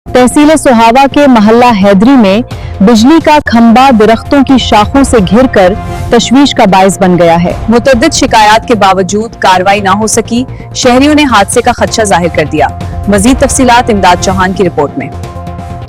तहसील सोहावा के महल्ला हैदरी में बिजली का खंबा दरख्तों की शाखों से घिरकर तशवीश का बायस बन गया है। मुतअद्दिद शिकायत के बावजूद कार्रवाई न हो सकी, शहरियों ने हादसे का खदशा जाहिर कर दिया। मजीद तफसीलात इमदाद चौहान की रिपोर्ट में।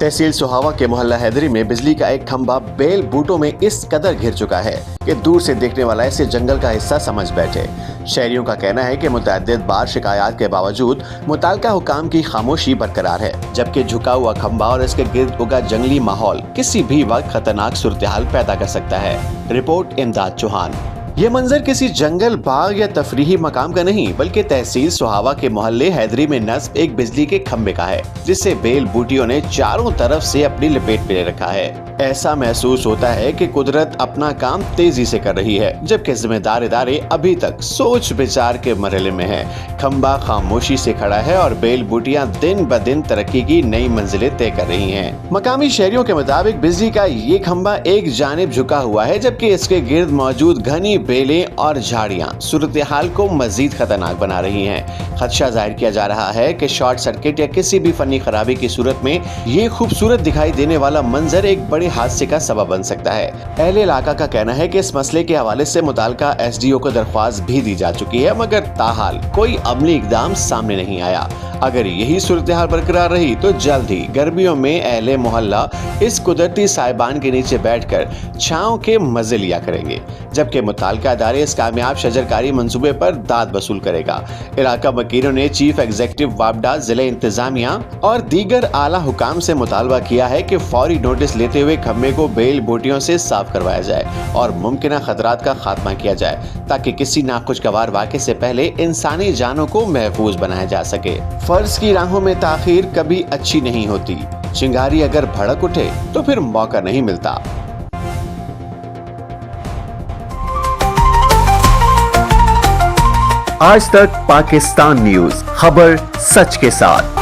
तहसील सोहावा के मोहल्ला हैदरी में बिजली का एक खंभा बेल बूटों में इस कदर घिर चुका है कि दूर से देखने वाला इसे जंगल का हिस्सा समझ बैठे। शहरियों का कहना है कि मुतअद्दिद बार शिकायत के बावजूद मुताल्लिका हुकाम की खामोशी बरकरार है, जबकि झुका हुआ खंभा और इसके गिर्द उगा जंगली माहौल किसी भी वक्त खतरनाक सूरत-ए-हाल पैदा कर सकता है। रिपोर्ट इमदाद चौहान। ये मंजर किसी जंगल, बाग या तफरीही मकाम का नहीं, बल्कि तहसील सोहावा के मोहल्ले हैदरी में नस्ब एक बिजली के खंबे का है, जिसे बेल बूटियों ने चारों तरफ से अपनी लपेट में ले रखा है। ऐसा महसूस होता है कि कुदरत अपना काम तेजी से कर रही है, जबकि जिम्मेदार इदारे अभी तक सोच विचार के मरहले में है। खंबा खामोशी से खड़ा है और बेल बूटियां दिन ब दिन तरक्की की नई मंजिलें तय कर रही हैं। मकामी शहरियों के मुताबिक बिजली का ये खंबा एक जानिब झुका हुआ है, जबकि इसके गिर्द मौजूद घनी बेलें और झाड़ियां सूरत-ए-हाल को मजीद खतरनाक बना रही हैं। खदशा जाहिर किया जा रहा है कि शॉर्ट सर्किट या किसी भी फनी खराबी की सूरत में ये खूबसूरत दिखाई देने वाला मंजर एक बड़े हादसे का सबब बन सकता है। अहले इलाका का कहना है कि इस मसले के हवाले से मुताल्लिका एसडीओ को दरख्वास्त भी दी जा चुकी है, मगर ताहाल कोई अमली इकदाम सामने नहीं आया। अगर यही सूरत-ए-हाल बरकरार रही तो जल्द ही गर्मियों में अहले मोहल्ला इस कुदरती साइबान के नीचे बैठकर छांव के मजे लिया करेंगे, जबकि मुताल्लिका अदारे इस कामयाब शजरकारी मंसूबे पर दाद वसूल करेगा। इलाका वकीलों ने चीफ एग्जीक्यूटिव वापडा, जिले इंतजामिया और दीगर आला हुकाम से मुतालबा किया है कि फौरी नोटिस लेते हुए खम्बे को बेल बूटियों से साफ करवाया जाए और मुमकिन खतरात का खात्मा किया जाए, ताकि किसी नाखुशगवार वाक़े से पहले इंसानी जानों को महफूज बनाया जा सके। फर्ज की राहों में ताखीर कभी अच्छी नहीं होती। चिंगारी अगर भड़क उठे तो फिर मौका नहीं मिलता। आज तक पाकिस्तान न्यूज, खबर सच के साथ।